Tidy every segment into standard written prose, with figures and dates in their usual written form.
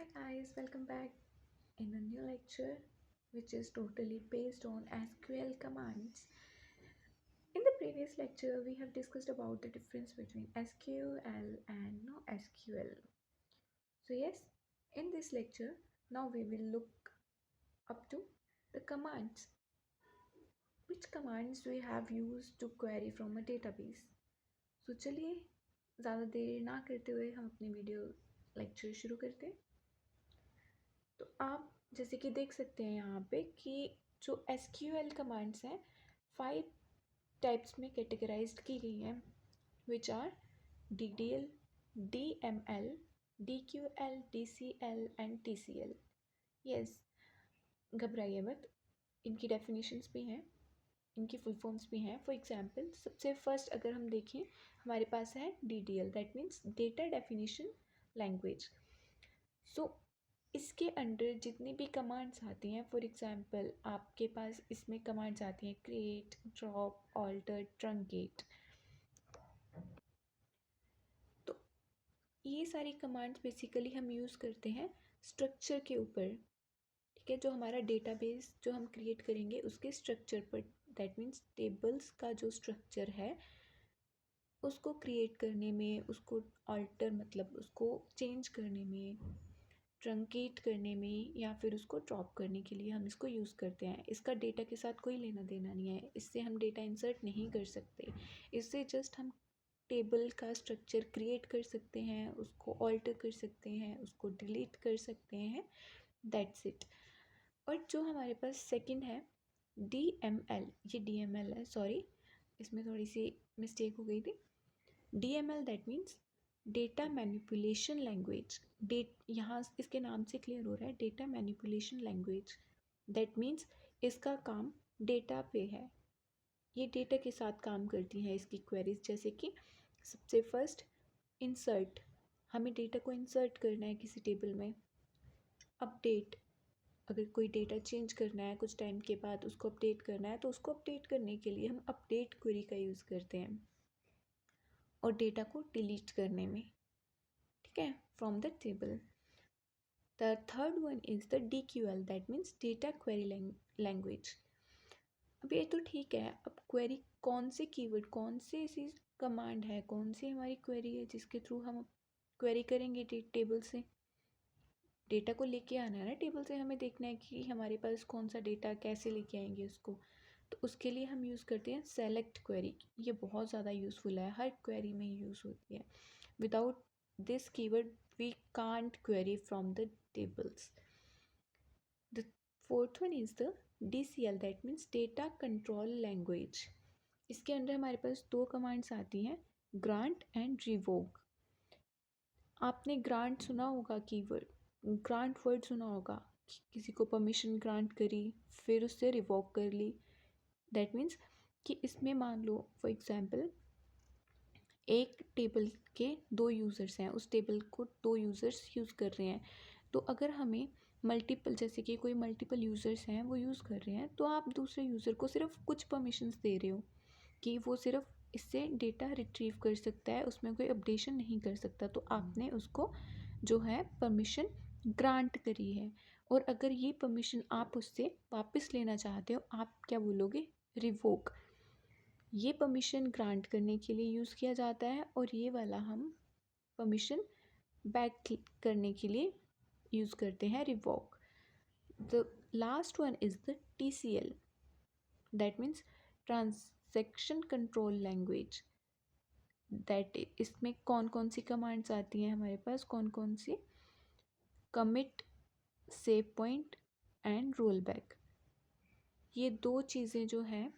Hi guys, welcome back in a new lecture which is totally based on SQL commands. In the previous lecture, we have discussed about the difference between SQL and no SQL. So yes, in this lecture, now we will look up to the commands. Which commands we have used to query from a database. So चलिए ज़्यादा देर ना करते हुए हम अपनी video lecture शुरू करते हैं। तो आप जैसे कि देख सकते हैं यहाँ पे कि जो SQL कमांड्स हैं 5 टाइप्स में कैटेगराइज्ड की गई हैं which are DDL, DML, DQL, DCL and TCL। Yes, घबराइए मत, इनकी डेफिनेशंस भी हैं, इनकी फुल फॉर्म्स भी हैं। फॉर एग्जांपल सबसे फर्स्ट अगर हम देखें हमारे पास है DDL, that means data definition language. So इसके अंडर जितनी भी कमांड्स आती हैं, फॉर एग्जांपल आपके पास इसमें कमांड्स आती हैं क्रिएट, ड्रॉप, ऑल्टर, ट्रंकेट। तो ये सारी कमांड्स बेसिकली हम यूज़ करते हैं स्ट्रक्चर के ऊपर, ठीक है, जो हमारा डेटाबेस जो हम क्रिएट करेंगे उसके स्ट्रक्चर पर, दैट मीन्स टेबल्स का जो स्ट्रक्चर है उसको क्रिएट करने में, उसको ऑल्टर मतलब उसको चेंज करने में, ट्रंकेट करने में या फिर उसको ड्रॉप करने के लिए हम इसको यूज़ करते हैं। इसका डेटा के साथ कोई लेना देना नहीं है, इससे हम डेटा इंसर्ट नहीं कर सकते, इससे जस्ट हम टेबल का स्ट्रक्चर क्रिएट कर सकते हैं, उसको ऑल्टर कर सकते हैं, उसको डिलीट कर सकते हैं, दैट्स इट। और जो हमारे पास सेकंड है DML, ये DML है, सॉरी इसमें थोड़ी सी मिस्टेक हो गई थी। DML that means data manipulation language. यहाँ इसके नाम से क्लियर हो रहा है, data manipulation language. That means इसका काम डेटा पे है, ये डेटा के साथ काम करती है इसकी क्वेरीज। जैसे कि सबसे फर्स्ट इंसर्ट, हमें डेटा को इंसर्ट करना है किसी टेबल में। अपडेट, अगर कोई डेटा चेंज करना है कुछ टाइम के बाद उसको अपडेट करना है, तो उसको अपडेट करने के लिए हम अपडेट क्वेरी का यूज़ करते हैं। और डेटा को डिलीट करने में, ठीक है, from the table. The third one is the DQL, that means data query language. अब ये तो ठीक है, अब क्वेरी कौन से कीवर्ड, कौन से ऐसी कमांड है, कौन सी हमारी क्वेरी है जिसके थ्रू हम क्वेरी करेंगे टेबल से। डेटा को लेके आना है ना टेबल से, हमें देखना है कि हमारे पास कौन सा डेटा, कैसे लेके आएंगे उसको। तो उसके लिए हम यूज़ करते हैं सेलेक्ट क्वेरी। ये बहुत ज़्यादा यूज़फुल है, हर क्वेरी में यूज़ होती है। Without this keyword we can't query from the tables. The fourth one is the DCL, that means data control language. इसके अंदर हमारे पास दो कमांड्स आती हैं, ग्रांट एंड रिवोक। आपने ग्रांट सुना होगा, कीवर्ड ग्रांट वर्ड सुना होगा, किसी को परमिशन ग्रांट करी फिर उससे रिवोक कर ली। दैट मीन्स कि इसमें मान लो फॉर एग्जांपल एक टेबल के दो यूज़र्स हैं, उस टेबल को दो यूज़र्स यूज़ कर रहे हैं। तो अगर हमें मल्टीपल, जैसे कि कोई मल्टीपल यूज़र्स हैं वो यूज़ कर रहे हैं, तो आप दूसरे यूज़र को सिर्फ कुछ परमिशंस दे रहे हो कि वो सिर्फ इससे डेटा रिट्रीव कर सकता है, उसमें कोई अपडेशन नहीं कर सकता। तो आपने उसको जो है परमिशन ग्रांट करी है। और अगर ये परमिशन आप उससे वापस लेना चाहते हो, आप क्या बोलोगे, रिवोक। ये परमिशन ग्रांट करने के लिए यूज़ किया जाता है, और ये वाला हम परमिशन बैक करने के लिए यूज़ करते हैं, revoke. The last one is the TCL, that means transaction control language. That इसमें कौन कौन सी कमांड्स आती हैं हमारे पास, कौन कौन सी, commit, save point and roll back. ये दो चीज़ें जो हैं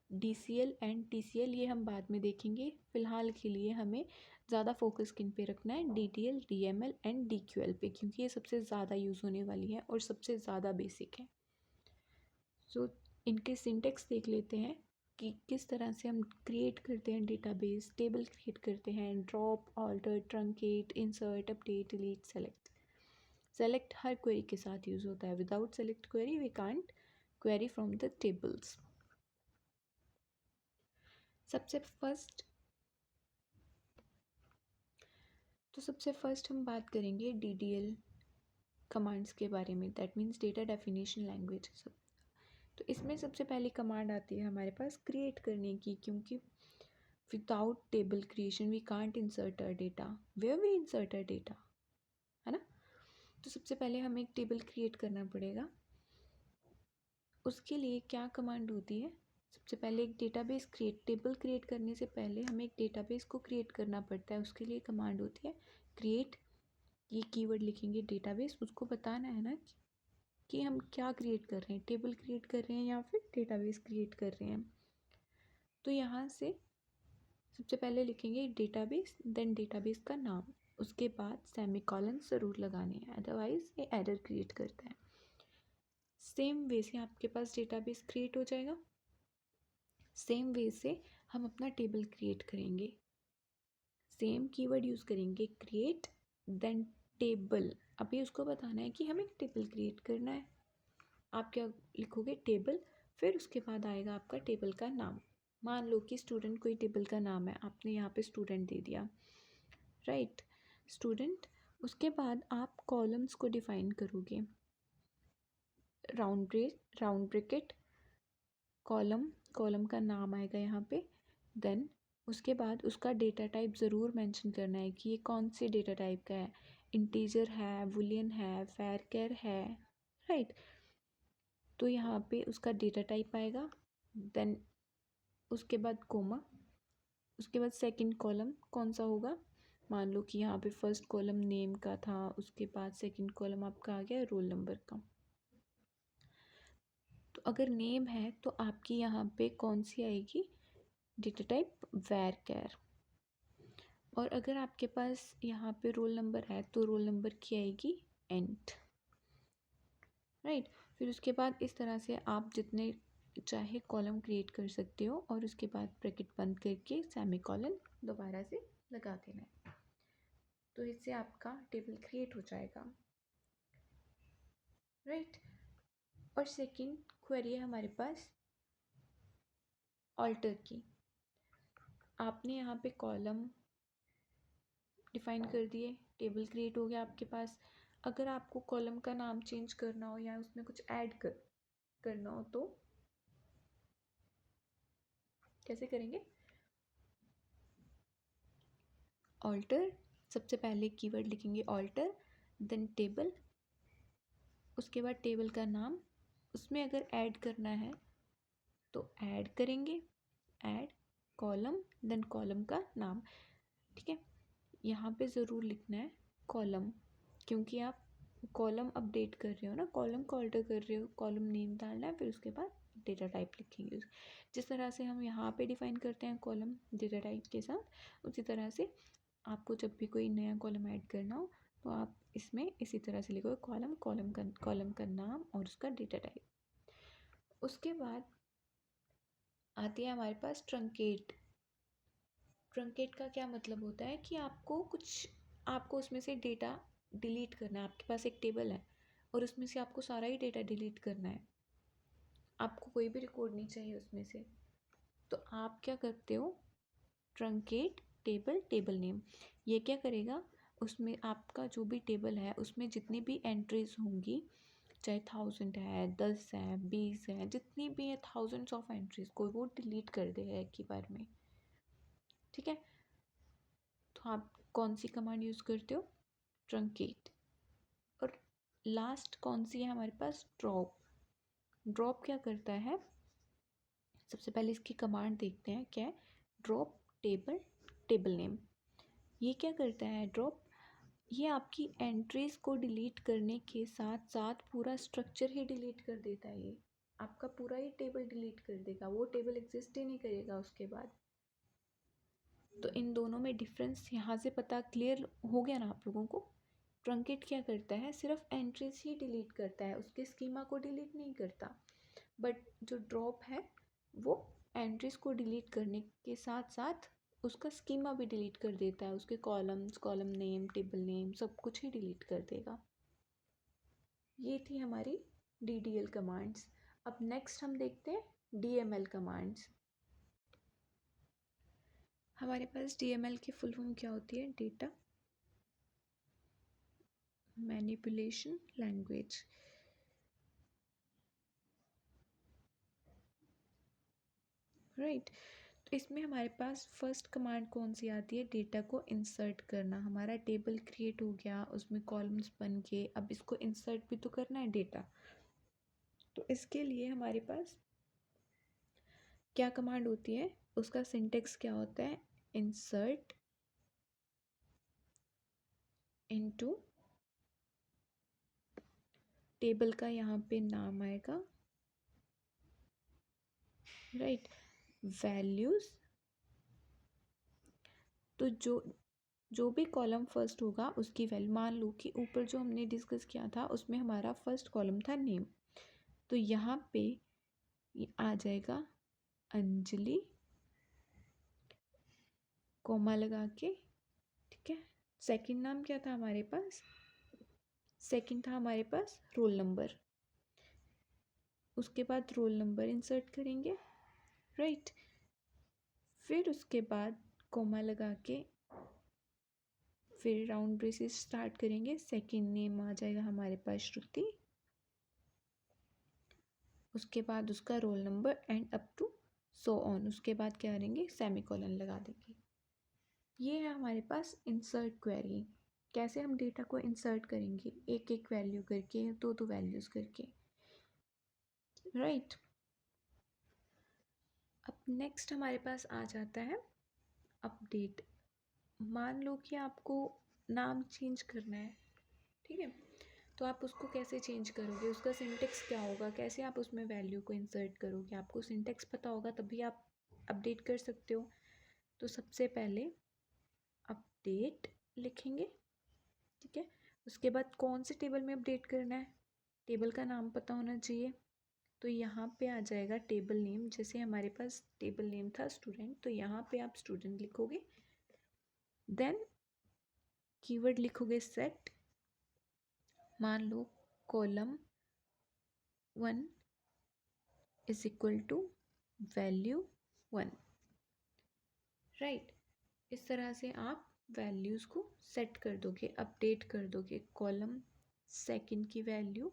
DCL एंड TCL, ये हम बाद में देखेंगे। फ़िलहाल के लिए हमें ज़्यादा फोकस किन पे रखना है, DDL, DML एंड DQL पे, क्योंकि ये सबसे ज़्यादा यूज़ होने वाली है और सबसे ज़्यादा बेसिक है। सो इनके सिंटेक्स देख लेते हैं कि किस तरह से हम क्रिएट करते हैं डेटाबेस, टेबल क्रिएट करते हैं, drop, alter, truncate, insert, update, delete, select. Select हर क्वेरी के साथ यूज़ होता है, without select query we can't query from the tables. सबसे फर्स्ट हम बात करेंगे DDL, कमांड्स के बारे में, that means data definition language सब। तो इसमें सबसे पहली कमांड आती है हमारे पास क्रिएट करने की, क्योंकि without table creation we can't insert our data, where we insert our data, है ना। तो सबसे पहले हमें एक टेबल क्रिएट करना पड़ेगा। उसके लिए क्या कमांड होती है, सबसे पहले एक डेटाबेस क्रिएट, टेबल क्रिएट करने से पहले हमें एक डेटाबेस को क्रिएट करना पड़ता है। उसके लिए कमांड होती है क्रिएट, ये कीवर्ड लिखेंगे डेटाबेस, उसको बताना है ना कि हम क्या क्रिएट कर रहे हैं, टेबल क्रिएट कर रहे हैं या फिर डेटाबेस क्रिएट कर रहे हैं। तो यहाँ से सबसे पहले लिखेंगे डेटाबेस, देन डेटाबेस का नाम, उसके बाद सेमीकोलन ज़रूर लगाने हैं, अदरवाइज ये एरर क्रिएट करता है। सेम वे से आपके पास डेटाबेस क्रिएट हो जाएगा। सेम वे से हम अपना टेबल क्रिएट करेंगे, सेम कीवर्ड यूज़ करेंगे क्रिएट देन टेबल। अभी उसको बताना है कि हमें एक टेबल क्रिएट करना है। आप क्या लिखोगे, टेबल, फिर उसके बाद आएगा आपका टेबल का नाम। मान लो कि स्टूडेंट कोई टेबल का नाम है, आपने यहाँ पे स्टूडेंट दे दिया, राइट, स्टूडेंट। उसके बाद आप कॉलम्स को डिफाइन करोगे, राउंड ब्रैकेट कॉलम, कॉलम का नाम आएगा यहाँ पे। देन उसके बाद उसका डेटा टाइप ज़रूर मेंशन करना है कि ये कौन से डेटा टाइप का है, इंटीजर है, बूलियन है, वैरचर है, राइट। तो यहाँ पे उसका डेटा टाइप आएगा। देन उसके बाद कोमा, उसके बाद सेकंड कॉलम कौन सा होगा, मान लो कि यहाँ पे फर्स्ट कॉलम नेम का था, उसके बाद सेकंड कॉलम आपका आ गया रोल नंबर का। तो अगर नेम है तो आपकी यहाँ पे कौन सी आएगी, डेटा टाइप वैरचर। और अगर आपके पास यहाँ पे रोल नंबर है तो रोल नंबर की आएगी एंट, राइट। फिर उसके बाद इस तरह से आप जितने चाहे कॉलम क्रिएट कर सकते हो, और उसके बाद ब्रैकेट बंद करके सेमीकोलन दोबारा से लगा देना है। तो इससे आपका टेबल क्रिएट हो जाएगा, राइट। और सेकंड क्वेरी है हमारे पास ऑल्टर की। आपने यहाँ पे कॉलम डिफाइन कर दिए, टेबल क्रिएट हो गया आपके पास। अगर आपको कॉलम का नाम चेंज करना हो या उसमें कुछ ऐड करना हो तो कैसे करेंगे, ऑल्टर, सबसे पहले कीवर्ड लिखेंगे ऑल्टर, देन टेबल, उसके बाद टेबल का नाम, उसमें अगर ऐड करना है तो ऐड करेंगे, ऐड कॉलम, देन कॉलम का नाम, ठीक है। यहाँ पे ज़रूर लिखना है कॉलम, क्योंकि आप कॉलम अपडेट कर रहे हो ना, कॉलम को ऑल्टर कर रहे हो, कॉलम नेम डालना है, फिर उसके बाद डेटा टाइप लिखेंगे। जिस तरह से हम यहाँ पे डिफाइन करते हैं कॉलम डेटा टाइप के साथ, उसी तरह से आपको जब भी कोई नया कॉलम ऐड करना हो तो आप इसमें इसी तरह से लिखोगे कॉलम का नाम और उसका डेटा टाइप। उसके बाद आती है हमारे पास ट्रंकेट। ट्रंकेट का क्या मतलब होता है कि आपको उसमें से डेटा डिलीट करना है। आपके पास एक टेबल है और उसमें से आपको सारा ही डेटा डिलीट करना है, आपको कोई भी रिकॉर्ड नहीं चाहिए उसमें से। तो आप क्या करते हो, ट्रंकेट टेबल नेम, ये क्या करेगा, उसमें आपका जो भी टेबल है उसमें जितनी भी एंट्रीज होंगी, चाहे 1000 है, 10 है, 20 है, जितनी भी है थाउजेंड्स ऑफ एंट्रीज को वो डिलीट कर देगा एक ही बार में, ठीक है। तो आप कौन सी कमांड यूज़ करते हो, ट्रंकेट। और लास्ट कौन सी है हमारे पास, ड्रॉप। ड्रॉप क्या करता है, सबसे पहले इसकी कमांड देखते हैं क्या है, ड्रॉप टेबल नेम। ये क्या करता है ड्रॉप, ये आपकी एंट्रीज को डिलीट करने के साथ साथ पूरा स्ट्रक्चर ही डिलीट कर देता है। ये आपका पूरा ही टेबल डिलीट कर देगा, वो टेबल एग्जिस्ट ही नहीं करेगा उसके बाद। तो इन दोनों में डिफरेंस यहाँ से पता क्लियर हो गया ना आप लोगों को। ट्रंकेट क्या करता है, सिर्फ एंट्रीज ही डिलीट करता है, उसके स्कीमा को डिलीट नहीं करता। बट जो ड्रॉप है वो एंट्रीज को डिलीट करने के साथ साथ उसका स्कीमा भी डिलीट कर देता है, उसके columns, column name, table name, सब कुछ ही डिलीट कर देगा। ये थी हमारी DDL कमांड्स। अब नेक्स्ट हम देखते हैं DML कमांड्स। हमारे पास DML की फुल फॉर्म क्या होती है, डेटा मैनिपुलेशन लैंग्वेज। राइट, तो इसमें हमारे पास फर्स्ट कमांड कौन सी आती है, डेटा को इंसर्ट करना। हमारा टेबल क्रिएट हो गया, उसमें कॉलम्स बन के, अब इसको इंसर्ट भी तो करना है डेटा। तो इसके लिए हमारे पास क्या कमांड होती है, उसका सिंटेक्स क्या होता है, इंसर्ट इनटू, टेबल का यहाँ पे नाम आएगा, राइट, वैल्यूज। तो जो भी कॉलम फर्स्ट होगा उसकी वैल्यू, मान लो कि ऊपर जो हमने डिस्कस किया था उसमें हमारा फर्स्ट कॉलम था नेम, तो यहाँ पे ये आ जाएगा अंजलि, कोमा लगा के, ठीक है। सेकंड नाम क्या था हमारे पास, सेकंड था हमारे पास रोल नंबर, उसके बाद रोल नंबर इंसर्ट करेंगे, राइट। फिर उसके बाद कोमा लगा के फिर राउंड ब्रेसेस स्टार्ट करेंगे, सेकंड नेम आ जाएगा हमारे पास श्रुति, उसके बाद उसका roll number and up to so on, उसके बाद क्या करेंगे, सेमीकोलन लगा देंगे। ये है हमारे पास इंसर्ट क्वेरी। कैसे हम डेटा को इंसर्ट करेंगे, एक एक वैल्यू करके, दो दो वैल्यूज करके, राइट। अब नेक्स्ट हमारे पास आ जाता है अपडेट। मान लो कि आपको नाम चेंज करना है, ठीक है, तो आप उसको कैसे चेंज करोगे, उसका सिंटेक्स क्या होगा, कैसे आप उसमें वैल्यू को इंसर्ट करोगे, आपको सिंटेक्स पता होगा तभी आप अपडेट कर सकते हो। तो सबसे पहले अपडेट लिखेंगे, ठीक है। उसके बाद कौन से टेबल में अपडेट करना है, टेबल का नाम पता होना चाहिए, तो यहाँ पे आ जाएगा टेबल नेम। जैसे हमारे पास टेबल नेम था स्टूडेंट, तो यहाँ पे आप स्टूडेंट लिखोगे, देन कीवर्ड लिखोगे सेट, मान लो column 1 is equal to value 1, right. इस तरह से आप वैल्यूज़ को सेट कर दोगे, अपडेट कर दोगे। कॉलम सेकंड की वैल्यू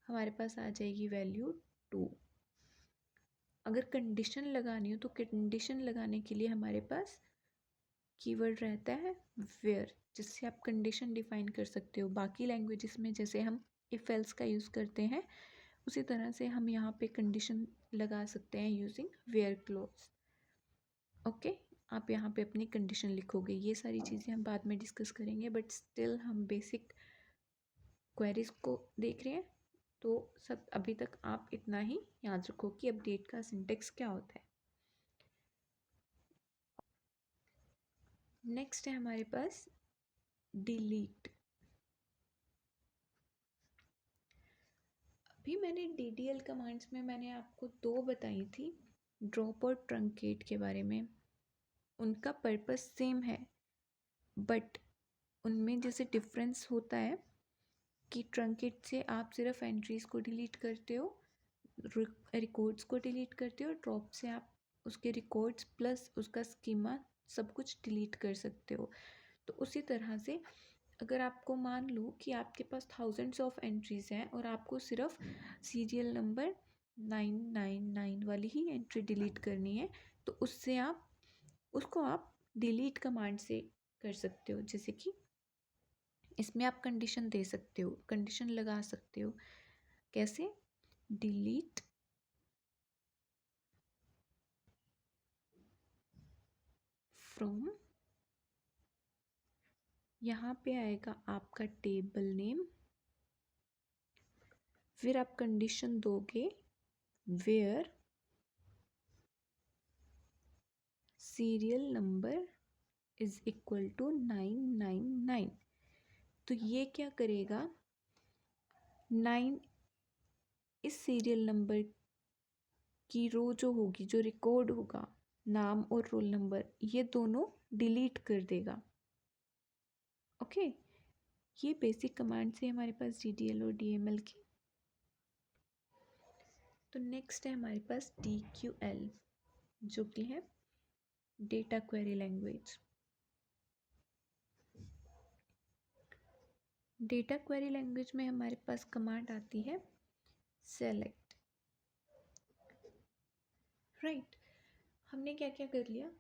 हमारे पास आ जाएगी वैल्यू 2। अगर कंडीशन लगानी हो तो कंडीशन लगाने के लिए हमारे पास कीवर्ड रहता है वेयर, जिससे आप कंडीशन डिफाइन कर सकते हो। बाकी लैंग्वेजेस में जैसे हम इफ एल्स का यूज़ करते हैं, उसी तरह से हम यहाँ पे कंडीशन लगा सकते हैं यूजिंग वेयर क्लोज। ओके, आप यहाँ पे अपनी कंडीशन लिखोगे। ये सारी चीज़ें हम बाद में डिस्कस करेंगे, बट स्टिल हम बेसिक क्वेरीज को देख रहे हैं, तो सब अभी तक आप इतना ही याद रखो कि अपडेट का सिंटेक्स क्या होता है। नेक्स्ट है हमारे पास डिलीट। अभी मैंने DDL कमांड्स में मैंने आपको 2 बताई थी, ड्रॉप और ट्रंकेट के बारे में। उनका पर्पस सेम है, बट उनमें जैसे डिफरेंस होता है कि ट्रंकेट से आप सिर्फ एंट्रीज को डिलीट करते हो, रिकॉर्ड्स को डिलीट करते हो, ड्रॉप से आप उसके रिकॉर्ड्स प्लस उसका स्कीमा सब कुछ डिलीट कर सकते हो। तो उसी तरह से अगर आपको मान लो कि आपके पास थाउजेंड्स ऑफ एंट्रीज हैं और आपको सिर्फ सीरियल नंबर 999 वाली ही एंट्री डिलीट करनी है, तो उससे आप उसको आप डिलीट कमांड से कर सकते हो। जैसे कि इसमें आप कंडीशन दे सकते हो, कंडीशन लगा सकते हो। कैसे, डिलीट फ्रॉम, यहाँ पे आएगा आपका टेबल नेम, फिर आप कंडीशन दोगे where serial number is equal to 999। तो ये क्या करेगा, 9 इस सीरियल नंबर की रो जो होगी, जो रिकॉर्ड होगा, नाम और रोल नंबर, ये दोनों डिलीट कर देगा। ओके, ये बेसिक कमांड्स है हमारे पास DDL और DML की। तो नेक्स्ट है हमारे पास DQL, जो कि है data query language. Data query language में हमारे पास कमांड आती है सेलेक्ट, राइट। हमने क्या क्या कर लिया,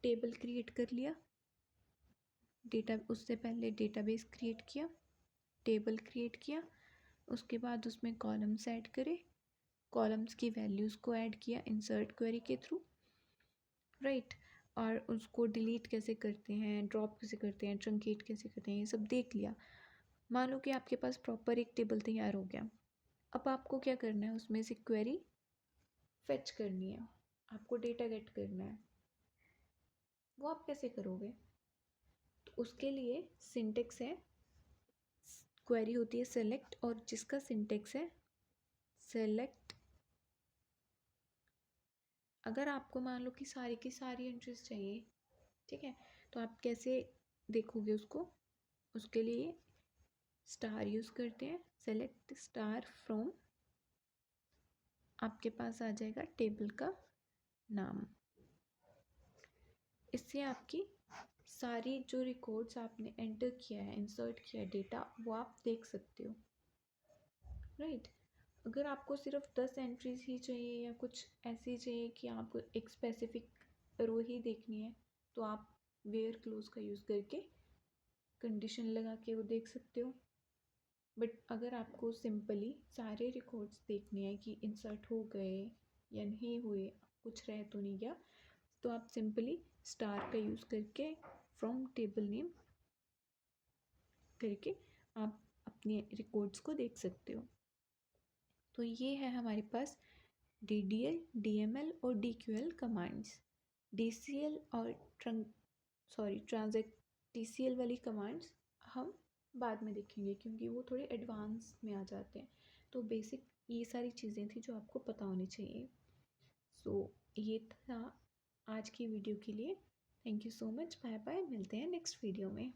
टेबल क्रिएट कर लिया, डेटा, उससे पहले डेटाबेस क्रिएट किया, टेबल क्रिएट किया, उसके बाद उसमें कॉलम्स ऐड करे, कॉलम्स की वैल्यूज़ को ऐड किया इंसर्ट क्वेरी के थ्रू, राइट। और उसको डिलीट कैसे करते हैं, ड्रॉप कैसे करते हैं, ट्रंकेट कैसे करते हैं, ये सब देख लिया। मान लो कि आपके पास प्रॉपर एक टेबल तैयार हो गया। अब आपको क्या करना है, उसमें से क्वेरी फेच करनी है, आपको डेटा गेट करना है। वो आप कैसे करोगे, तो उसके लिए सिंटेक्स है, क्वेरी होती है सेलेक्ट, और जिसका सिंटेक्स है सेलेक्ट। अगर आपको मान लो कि सारी की सारी एंट्रीज चाहिए, ठीक है, तो आप कैसे देखोगे उसको, उसके लिए स्टार यूज़ करते हैं, सेलेक्ट स्टार फ्रॉम, आपके पास आ जाएगा टेबल का नाम। इससे आपकी सारी जो रिकॉर्ड्स आपने एंटर किया है, इंसर्ट किया है डेटा, वो आप देख सकते हो, राइट। अगर आपको सिर्फ 10 एंट्रीज ही चाहिए या कुछ ऐसी चाहिए कि आपको एक स्पेसिफिक रो ही देखनी है, तो आप वेयर क्लोज का यूज़ करके कंडीशन लगा के वो देख सकते हो। बट अगर आपको सिंपली सारे रिकॉर्ड्स देखने हैं कि इंसर्ट हो गए या नहीं हुए, कुछ रह तो नहीं गया, तो आप सिंपली स्टार का यूज़ करके फ्रॉम टेबल नेम करके आप अपने रिकॉर्ड्स को देख सकते हो। तो ये है हमारे पास DDL, DML और DQL कमांड्स। DCL और ट्रांजैक्ट TCL वाली कमांड्स हम बाद में देखेंगे, क्योंकि वो थोड़े एडवांस में आ जाते हैं। तो बेसिक ये सारी चीज़ें थी जो आपको पता होनी चाहिए। सो ये था आज की वीडियो के लिए। Thank you so much, bye bye, मिलते हैं नेक्स्ट वीडियो में।